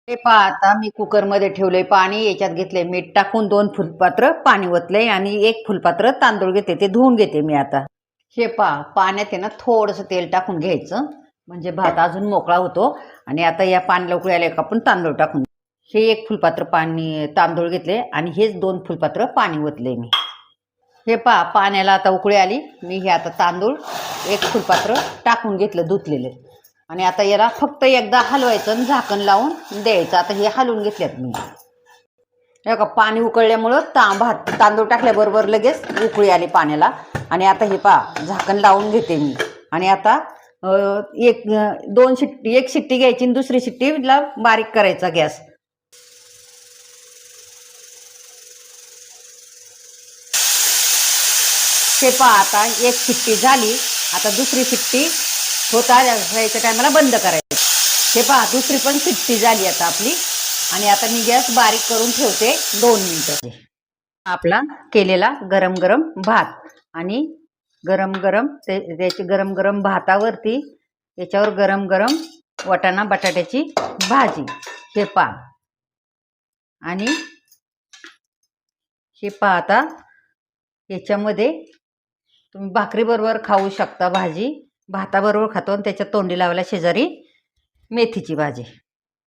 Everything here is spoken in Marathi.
हे पहा आता मी कुकरमध्ये ठेवलंय पाणी, याच्यात घेतलंय मीठ टाकून 2 फुलपात्र पाणी ओतलंय आणि 1 फुलपात्र तांदूळ घेते, ते धुवून घेते मी आता. हे पहा पाण्यात आहे ना थोडंसं तेल टाकून घ्यायचं म्हणजे भात अजून मोकळा होतो. आणि आता या पाण्याला उकळी आले का आपण तांदूळ टाकून हे 1 फुलपात्र पाणी तांदूळ घेतले आणि हेच 2 फुलपात्र पाणी ओतले मी. हे पहा पाण्याला आता उकळी आली. मी हे आता तांदूळ 1 फुलपात्र टाकून घेतलं धुतलेलं आणि आता याला फक्त एकदा हलवायचं आणि झाकण लावून द्यायचं. आता हे हलवून घेतल्यात मी. हे का पाणी उकळल्यामुळं तांदूळ टाकल्याबरोबर लगेच उकळी आली पाण्याला. आणि आता हे पहा झाकण लावून घेते मी. आणि आता एक शिट्टी घ्यायची आणि दुसरी शिट्टीला बारीक करायचा गॅस. हे पहा आता 1 शिट्टी झाली. आता दुसरी शिट्टी होता याच्या टायमाला बंद करायचं. हे पहा दुसरी पण शिट्टी झाली आता आपली. आणि आता मी गॅस बारीक करून ठेवते 2 मिनिटं. आपला केलेला गरम गरम भात आणि गरम गरम त्याची गरम गरम भातावरती याच्यावर गरम गरम वाटाणा बटाट्याची भाजी. हे पहा आणि हे पहा आता याच्यामध्ये तुम्ही भाकरीबरोबर खाऊ शकता भाजी. भाताबरोबर खातो आणि त्याच्यात तोंडी लावायला शेजारी मेथीची भाजी.